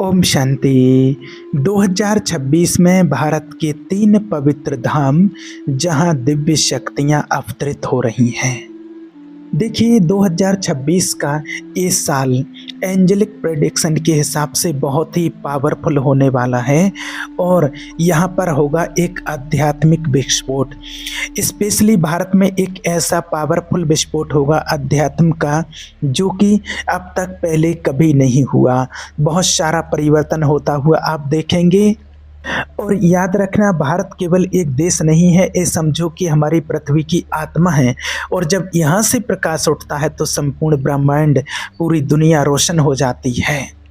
ओम शांति। 2026 में भारत के 3 पवित्र धाम जहां दिव्य शक्तियां अवतरित हो रही हैं। देखिए 2026 का ये साल एंजेलिक प्रेडिक्शन के हिसाब से बहुत ही पावरफुल होने वाला है और यहाँ पर होगा एक आध्यात्मिक विस्फोट। स्पेशली भारत में एक ऐसा पावरफुल विस्फोट होगा अध्यात्म का जो कि अब तक पहले कभी नहीं हुआ। बहुत सारा परिवर्तन होता हुआ आप देखेंगे। और याद रखना, भारत केवल एक देश नहीं है, ये समझो कि हमारी पृथ्वी की आत्मा है। और जब यहाँ से प्रकाश उठता है तो संपूर्ण ब्रह्मांड, पूरी दुनिया रोशन हो जाती है।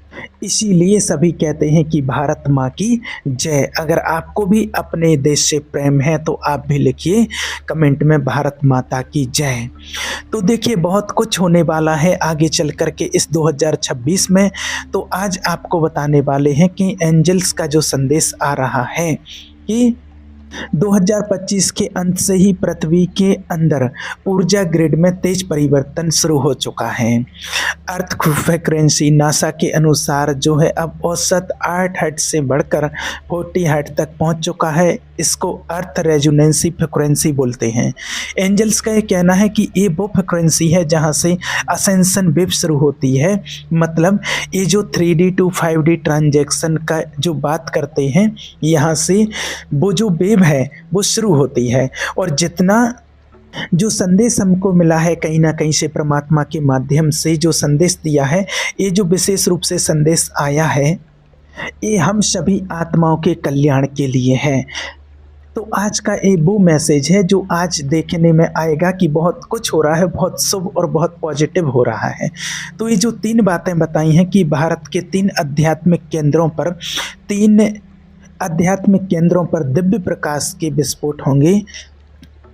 इसीलिए सभी कहते हैं कि भारत माँ की जय। अगर आपको भी अपने देश से प्रेम है तो आप भी लिखिए कमेंट में भारत माता की जय। तो देखिए बहुत कुछ होने वाला है आगे चल कर के इस 2026 में। तो आज आपको बताने वाले हैं कि एंजल्स का जो संदेश आ रहा है कि 2025 के अंत से ही पृथ्वी के अंदर ऊर्जा ग्रिड में तेज परिवर्तन शुरू हो चुका है। अर्थ फ्रीक्वेंसी नासा के अनुसार जो है अब औसत 8 हर्ट्ज से बढ़कर 40 हर्ट्ज तक पहुंच चुका है। इसको अर्थ रेजोनेंसी फ्रीक्वेंसी बोलते हैं। एंजल्स का ये कहना है कि ये वो फ्रीक्वेंसी है जहां से असेंशन वेव शुरू होती है। मतलब ये जो 3D to 5D ट्रांजैक्शन का जो बात करते हैं, यहाँ से वो जो वेव है वो शुरू होती है। और जितना जो संदेश हमको मिला है कहीं ना कहीं से परमात्मा के माध्यम से जो संदेश दिया है, ये जो विशेष रूप से संदेश आया है ये हम सभी आत्माओं के कल्याण के लिए है। तो आज का ये वो मैसेज है जो आज देखने में आएगा कि बहुत कुछ हो रहा है, बहुत शुभ और बहुत पॉजिटिव हो रहा है। तो ये जो 3 बातें बताई हैं कि भारत के 3 आध्यात्मिक केंद्रों पर दिव्य प्रकाश के विस्फोट होंगे।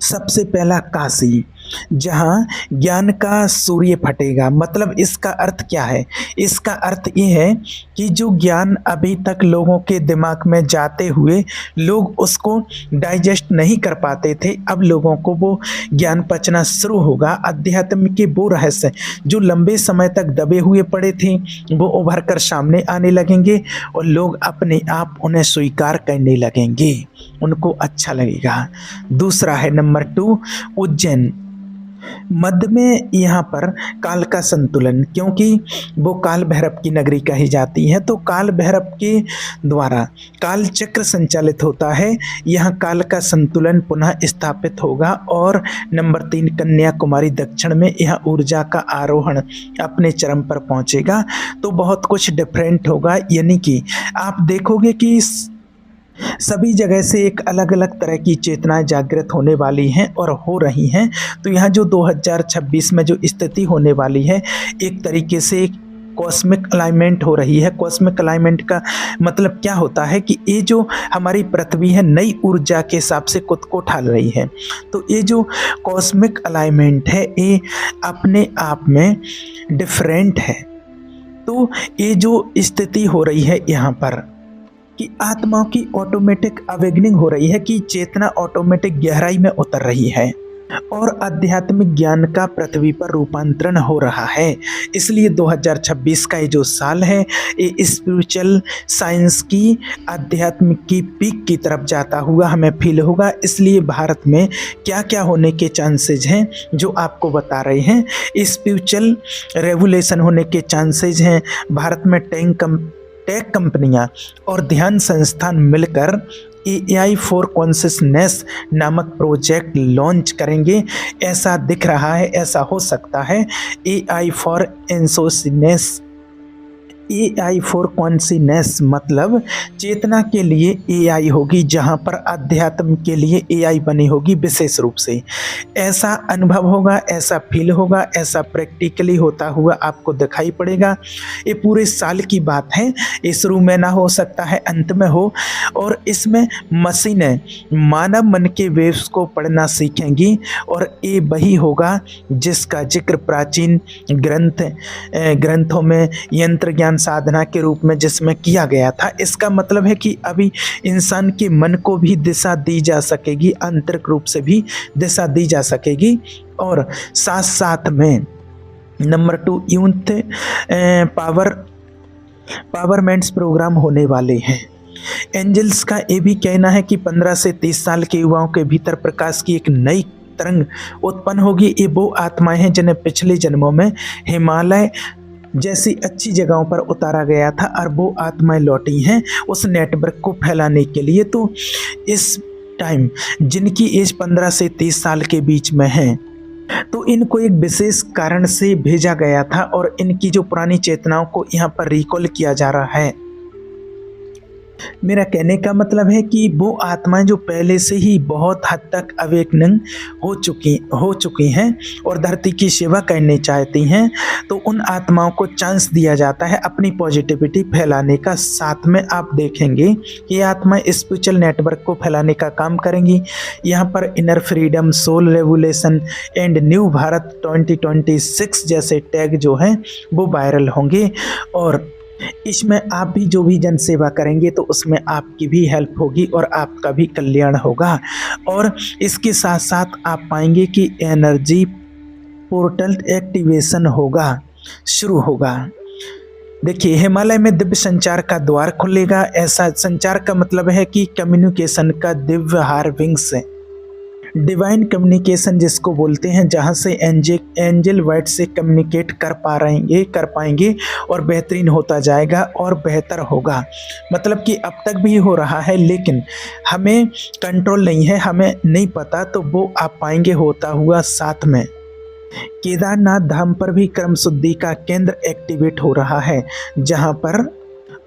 सबसे पहला काशी, जहाँ ज्ञान का सूर्य फटेगा। मतलब इसका अर्थ क्या है? इसका अर्थ ये है कि जो ज्ञान अभी तक लोगों के दिमाग में जाते हुए लोग उसको डाइजेस्ट नहीं कर पाते थे, अब लोगों को वो ज्ञान पचना शुरू होगा। अध्यात्म के वो रहस्य जो लंबे समय तक दबे हुए पड़े थे वो उभर कर सामने आने लगेंगे और लोग अपने आप उन्हें स्वीकार करने लगेंगे, उनको अच्छा लगेगा। दूसरा है नंबर 2 उज्जैन। मध्य में यहाँ पर काल का संतुलन, क्योंकि वो काल भैरव की नगरी कही जाती है, तो काल भैरव के द्वारा काल चक्र संचालित होता है। यहाँ काल का संतुलन पुनः स्थापित होगा। और नंबर 3 कन्याकुमारी दक्षिण में यह ऊर्जा का आरोहण अपने चरम पर पहुँचेगा। तो बहुत कुछ डिफरेंट होगा, यानी कि आप देखोगे कि सभी जगह से एक अलग अलग तरह की चेतनाएं जागृत होने वाली हैं और हो रही हैं। तो यहाँ जो 2026 में जो स्थिति होने वाली है, एक तरीके से कॉस्मिक अलाइनमेंट हो रही है। कॉस्मिक अलाइनमेंट का मतलब क्या होता है कि ये जो हमारी पृथ्वी है नई ऊर्जा के हिसाब से खुद को ढाल रही है। तो ये जो कॉस्मिक अलाइनमेंट है ये अपने आप में डिफरेंट है। तो ये जो स्थिति हो रही है यहाँ पर कि आत्माओं की ऑटोमेटिक अवेगनिंग हो रही है, कि चेतना ऑटोमेटिक गहराई में उतर रही है और आध्यात्मिक ज्ञान का पृथ्वी पर रूपांतरण हो रहा है। इसलिए 2026 का ये जो साल है ये स्पिरिचुअल साइंस की, आध्यात्म की पीक की तरफ जाता हुआ हमें फील होगा। इसलिए भारत में क्या क्या होने के चांसेज हैं जो आपको बता रहे हैं। स्पिरिचुअल रेवोल्यूशन होने के चांसेज हैं। भारत में टेक कंपनियां और ध्यान संस्थान मिलकर AI फॉर कॉन्शियसनेस नामक प्रोजेक्ट लॉन्च करेंगे, ऐसा दिख रहा है। ऐसा हो सकता है AI फॉर कॉन्शियसनेस मतलब चेतना के लिए AI होगी, जहां पर अध्यात्म के लिए AI बनी होगी विशेष रूप से। ऐसा अनुभव होगा, ऐसा फील होगा, ऐसा प्रैक्टिकली होता हुआ आपको दिखाई पड़ेगा। ये पूरे साल की बात है, ये शुरू में ना हो सकता है अंत में हो। और इसमें मशीनें मानव मन के वेव्स को पढ़ना सीखेंगी और ये वही होगा जिसका जिक्र प्राचीन ग्रंथों में यंत्र ज्ञान साधना के रूप में जिसमें किया गया था। इसका मतलब है कि अभी इंसान के मन को भी दिशा दी जा सकेगी, आंतरिक रूप से भी दिशा दी जा सकेगी। और साथ साथ में नंबर 2 यूथ पावर पावरमेंट्स प्रोग्राम होने वाले हैं। एंजल्स का ये भी कहना है कि 15 से 30 साल के युवाओं के भीतर प्रकाश की एक नई तरंग उत्पन्न होगी। ये वो आत्माएं हैं जिन्हें पिछले जन्मों में हिमालय जैसी अच्छी जगहों पर उतारा गया था और वो आत्माएं लौटी हैं उस नेटवर्क को फैलाने के लिए। तो इस टाइम जिनकी एज 15 से 30 साल के बीच में है, तो इनको एक विशेष कारण से भेजा गया था और इनकी जो पुरानी चेतनाओं को यहाँ पर रिकॉल किया जा रहा है। मेरा कहने का मतलब है कि वो आत्माएं जो पहले से ही बहुत हद तक अवेकनिंग हो चुकी हैं और धरती की सेवा करने चाहती हैं, तो उन आत्माओं को चांस दिया जाता है अपनी पॉजिटिविटी फैलाने का। साथ में आप देखेंगे कि ये आत्माएं स्पिरिचुअल नेटवर्क को फैलाने का काम करेंगी। यहाँ पर inner freedom, soul revolution and new Bharat 2026 जैसे टैग जो हैं वो वायरल होंगे और इसमें आप भी जो भी जन सेवा करेंगे तो उसमें आपकी भी हेल्प होगी और आपका भी कल्याण होगा। और इसके साथ साथ आप पाएंगे कि एनर्जी पोर्टल एक्टिवेशन शुरू होगा। देखिए, हिमालय में दिव्य संचार का द्वार खुलेगा। ऐसा संचार का मतलब है कि कम्युनिकेशन का दिव्य हार विंग्स है, डिवाइन कम्युनिकेशन जिसको बोलते हैं, जहाँ से एंजल वर्ड से कम्युनिकेट कर पाएंगे और बेहतरीन होता जाएगा और बेहतर होगा। मतलब कि अब तक भी हो रहा है लेकिन हमें कंट्रोल नहीं है, हमें नहीं पता, तो वो आप पाएंगे होता हुआ। साथ में केदारनाथ धाम पर भी क्रम शुद्धि का केंद्र एक्टिवेट हो रहा है, जहाँ पर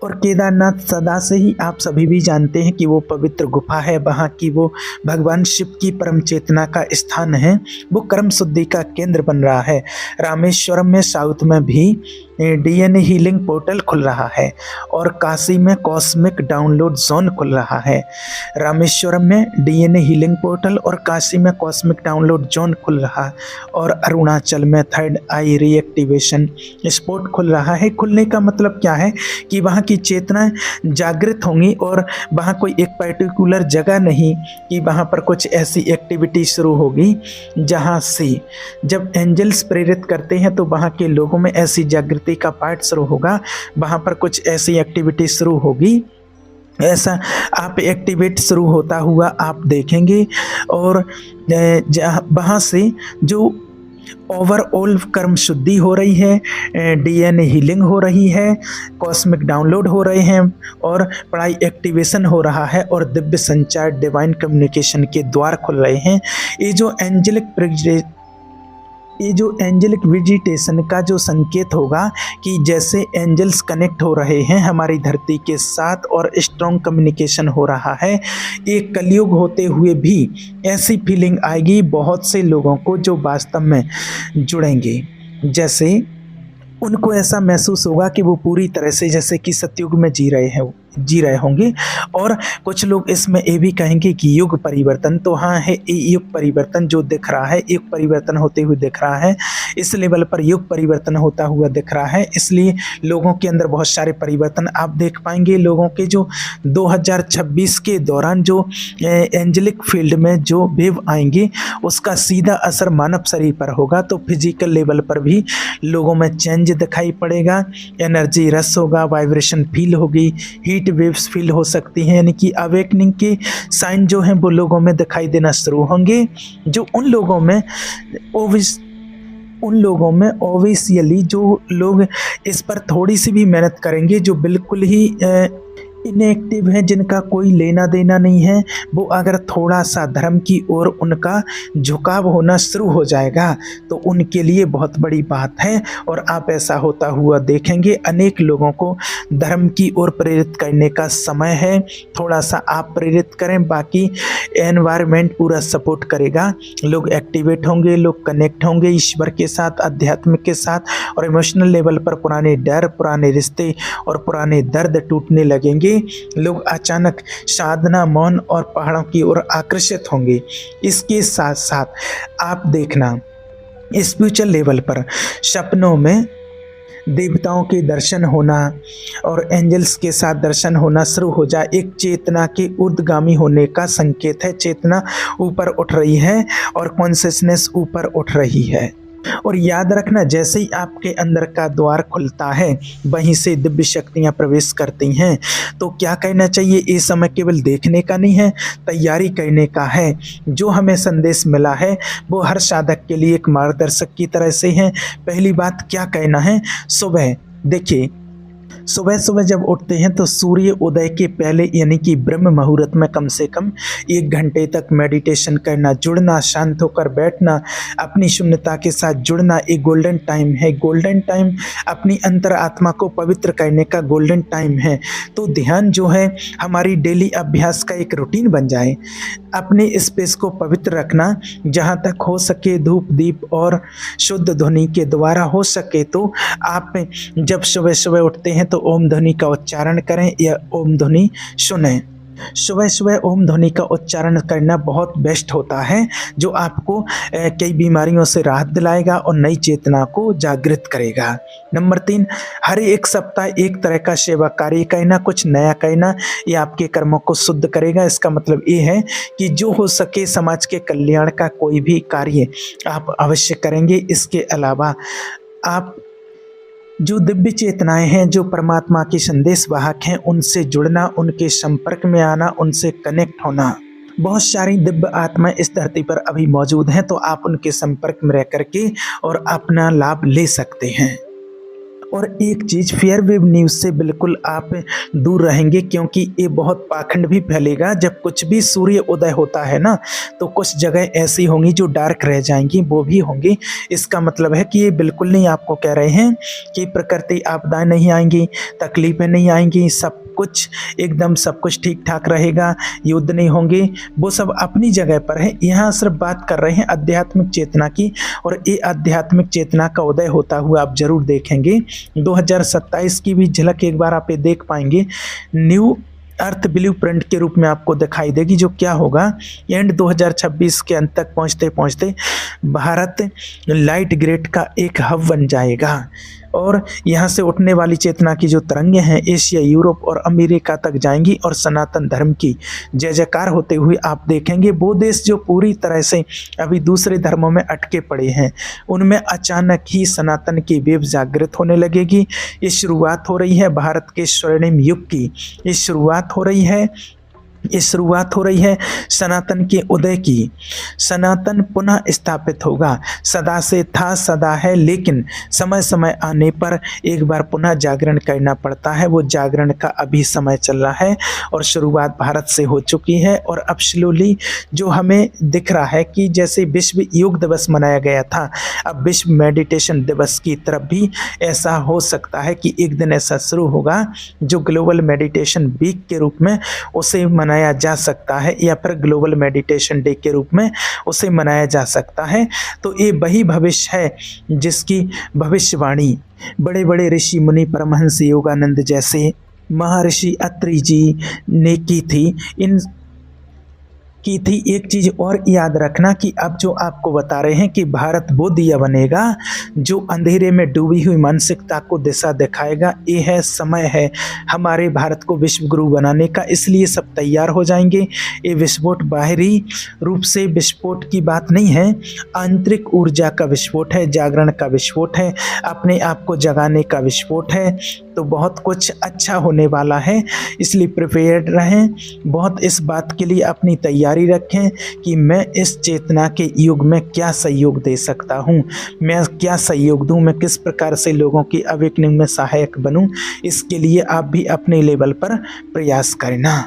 और केदारनाथ सदा से ही आप सभी भी जानते हैं कि वो पवित्र गुफा है, वहाँ की वो भगवान शिव की परम चेतना का स्थान है, वो कर्म शुद्धि का केंद्र बन रहा है। रामेश्वरम में साउथ में भी डीएनए हीलिंग पोर्टल खुल रहा है और काशी में कॉस्मिक डाउनलोड जोन खुल रहा है। रामेश्वरम में डीएनए हीलिंग पोर्टल और काशी में कॉस्मिक डाउनलोड जोन खुल रहा है और अरुणाचल में थर्ड आई रीएक्टिवेशन स्पॉट खुल रहा है। खुलने का मतलब क्या है कि वहाँ की चेतना जागृत होंगी और वहाँ कोई एक पर्टिकुलर जगह नहीं कि वहाँ पर कुछ ऐसी एक्टिविटी शुरू होगी जहाँ से जब एंजल्स प्रेरित करते हैं तो वहाँ के लोगों में ऐसी जागृति का पार्ट शुरू होगा, वहाँ पर कुछ ऐसी एक्टिविटी शुरू होगी। ऐसा आप एक्टिवेट शुरू होता हुआ आप देखेंगे और वहाँ से जो ओवरऑल कर्म शुद्धि हो रही है, डीएनए हीलिंग हो रही है, कॉस्मिक डाउनलोड हो रहे हैं और पढ़ाई एक्टिवेशन हो रहा है और दिव्य संचार डिवाइन कम्युनिकेशन के द्वार खुल रहे हैं। ये जो एंजलिक विजिटेशन का जो संकेत होगा कि जैसे एंजल्स कनेक्ट हो रहे हैं हमारी धरती के साथ और स्ट्रॉन्ग कम्युनिकेशन हो रहा है। एक कलयुग होते हुए भी ऐसी फीलिंग आएगी बहुत से लोगों को जो वास्तव में जुड़ेंगे, जैसे उनको ऐसा महसूस होगा कि वो पूरी तरह से जैसे कि सतयुग में जी रहे होंगे। और कुछ लोग इसमें ये भी कहेंगे कि युग परिवर्तन तो हाँ है, ये युग परिवर्तन जो दिख रहा है, युग परिवर्तन होते हुए दिख रहा है, इस लेवल पर युग परिवर्तन होता हुआ दिख रहा है। इसलिए लोगों के अंदर बहुत सारे परिवर्तन आप देख पाएंगे। लोगों के जो 2026 के दौरान जो एंजेलिक फील्ड में जो वेव आएंगे उसका सीधा असर मानव शरीर पर होगा, तो फिजिकल लेवल पर भी लोगों में चेंज दिखाई पड़ेगा, एनर्जी रस होगा, वाइब्रेशन फील होगी, हीट वेव्स फील हो सकती हैं, यानी कि अवेकनिंग के साइन जो हैं वो लोगों में दिखाई देना शुरू होंगे। जो उन लोगों में ऑब्वियसली जो लोग इस पर थोड़ी सी भी मेहनत करेंगे, जो बिल्कुल ही इनएक्टिव हैं, जिनका कोई लेना देना नहीं है, वो अगर थोड़ा सा धर्म की ओर उनका झुकाव होना शुरू हो जाएगा तो उनके लिए बहुत बड़ी बात है। और आप ऐसा होता हुआ देखेंगे। अनेक लोगों को धर्म की ओर प्रेरित करने का समय है। थोड़ा सा आप प्रेरित करें, बाकी एनवायरनमेंट पूरा सपोर्ट करेगा। लोग एक्टिवेट होंगे, लोग कनेक्ट होंगे ईश्वर के साथ, आध्यात्म के साथ, और इमोशनल लेवल पर पुराने डर, पुराने रिश्ते और पुराने दर्द टूटने लगेंगे। लोग अचानक साधना, मौन और पहाड़ों की ओर आकर्षित होंगे। इसके साथ साथ आप देखना स्पिरिचुअल लेवल पर सपनों में देवताओं के दर्शन होना और एंजल्स के साथ दर्शन होना शुरू हो जाए, एक चेतना के ऊर्ध्वगामी होने का संकेत है। चेतना ऊपर उठ रही है और कॉन्शियसनेस ऊपर उठ रही है। और याद रखना, जैसे ही आपके अंदर का द्वार खुलता है वहीं से दिव्य शक्तियां प्रवेश करती हैं। तो क्या कहना चाहिए, ये समय केवल देखने का नहीं है, तैयारी करने का है। जो हमें संदेश मिला है वो हर साधक के लिए एक मार्गदर्शक की तरह से है। पहली बात क्या कहना है, सुबह देखिए, सुबह सुबह जब उठते हैं तो सूर्य उदय के पहले यानी कि ब्रह्म मुहूर्त में कम से कम 1 घंटे तक मेडिटेशन करना, जुड़ना, शांत होकर बैठना, अपनी शून्यता के साथ जुड़ना, एक गोल्डन टाइम है। गोल्डन टाइम अपनी अंतर आत्मा को पवित्र करने का गोल्डन टाइम है। तो ध्यान जो है हमारी डेली अभ्यास का एक रूटीन बन जाए। अपने स्पेस को पवित्र रखना, जहाँ तक हो सके धूप दीप और शुद्ध ध्वनि के द्वारा हो सके तो आप जब सुबह सुबह उठते हैं तो ओम ध्वनि का उच्चारण करें या ओम ध्वनि सुनें। सुबह सुबह ओम ध्वनि का उच्चारण करना बहुत बेस्ट होता है, जो आपको कई बीमारियों से राहत दिलाएगा और नई चेतना को जागृत करेगा। नंबर 3, हर एक सप्ताह एक तरह का सेवा कार्य करना, कुछ नया करना, ये आपके कर्मों को शुद्ध करेगा। इसका मतलब ये है कि जो हो सके समाज के कल्याण का कोई भी कार्य आप अवश्य करेंगे। इसके अलावा आप जो दिव्य चेतनाएं हैं, जो परमात्मा के संदेश वाहक हैं, उनसे जुड़ना, उनके संपर्क में आना, उनसे कनेक्ट होना। बहुत सारी दिव्य आत्माएं इस धरती पर अभी मौजूद हैं, तो आप उनके संपर्क में रह करके और अपना लाभ ले सकते हैं। और एक चीज़, फेयर वेव न्यूज़ से बिल्कुल आप दूर रहेंगे, क्योंकि ये बहुत पाखंड भी फैलेगा। जब कुछ भी सूर्य उदय होता है ना, तो कुछ जगह ऐसी होंगी जो डार्क रह जाएंगी, वो भी होंगी। इसका मतलब है कि ये बिल्कुल नहीं आपको कह रहे हैं कि प्रकृति आपदाएं नहीं आएंगी, तकलीफ़ें नहीं आएंगी, सब कुछ एकदम सब कुछ ठीक ठाक रहेगा, युद्ध नहीं होंगे, वो सब अपनी जगह पर है। यहाँ सिर्फ बात कर रहे हैं आध्यात्मिक चेतना की, और ये आध्यात्मिक चेतना का उदय होता हुआ आप जरूर देखेंगे। 2027 की भी झलक एक बार आप ये देख पाएंगे, न्यू अर्थ ब्लू प्रिंट के रूप में आपको दिखाई देगी। जो क्या होगा, एंड 2026 के अंत तक पहुँचते पहुँचते भारत लाइट ग्रिड का एक हब बन जाएगा, और यहाँ से उठने वाली चेतना की जो तरंगें हैं एशिया, यूरोप और अमेरिका तक जाएंगी, और सनातन धर्म की जय जयकार होते हुए आप देखेंगे। वो देश जो पूरी तरह से अभी दूसरे धर्मों में अटके पड़े हैं, उनमें अचानक ही सनातन की वेव जागृत होने लगेगी। ये शुरुआत हो रही है भारत के स्वर्णिम युग की, ये शुरुआत हो रही है, ये शुरुआत हो रही है सनातन के उदय की। सनातन पुनः स्थापित होगा, सदा से था, सदा है, लेकिन समय समय आने पर एक बार पुनः जागरण करना पड़ता है। वो जागरण का अभी समय चल रहा है, और शुरुआत भारत से हो चुकी है। और अब स्लोली जो हमें दिख रहा है कि जैसे विश्व योग दिवस मनाया गया था, अब विश्व मेडिटेशन दिवस की तरफ भी ऐसा हो सकता है कि एक दिन ऐसा शुरू होगा जो ग्लोबल मेडिटेशन वीक के रूप में उसे मनाया जा सकता है, या फिर ग्लोबल मेडिटेशन डे के रूप में उसे मनाया जा सकता है। तो ये वही भविष्य है जिसकी भविष्यवाणी बड़े बड़े ऋषि मुनि, परमहंस योगानंद जैसे महर्षि अत्रि जी ने की थी। एक चीज़ और याद रखना कि अब जो आपको बता रहे हैं कि भारत वो दिया बनेगा जो अंधेरे में डूबी हुई मानसिकता को दिशा दिखाएगा। ये है, समय है हमारे भारत को विश्व गुरु बनाने का, इसलिए सब तैयार हो जाएंगे। ये विस्फोट बाहरी रूप से विस्फोट की बात नहीं है, आंतरिक ऊर्जा का विस्फोट है, जागरण का विस्फोट है, अपने आप को जगाने का विस्फोट है। तो बहुत कुछ अच्छा होने वाला है, इसलिए प्रिपेयर्ड रहें। बहुत इस बात के लिए अपनी तैयारी रखें कि मैं इस चेतना के युग में क्या सहयोग दे सकता हूँ, मैं क्या सहयोग दूँ, मैं किस प्रकार से लोगों की अवेकनिंग में सहायक बनूँ। इसके लिए आप भी अपने लेवल पर प्रयास करना।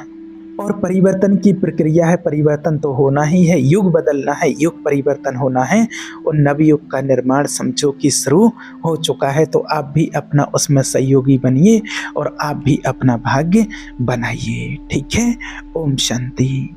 और परिवर्तन की प्रक्रिया है, परिवर्तन तो होना ही है, युग बदलना है, युग परिवर्तन होना है, और नवयुग का निर्माण समझो कि शुरू हो चुका है। तो आप भी अपना उसमें सहयोगी बनिए और आप भी अपना भाग्य बनाइए। ठीक है, ओम शांति।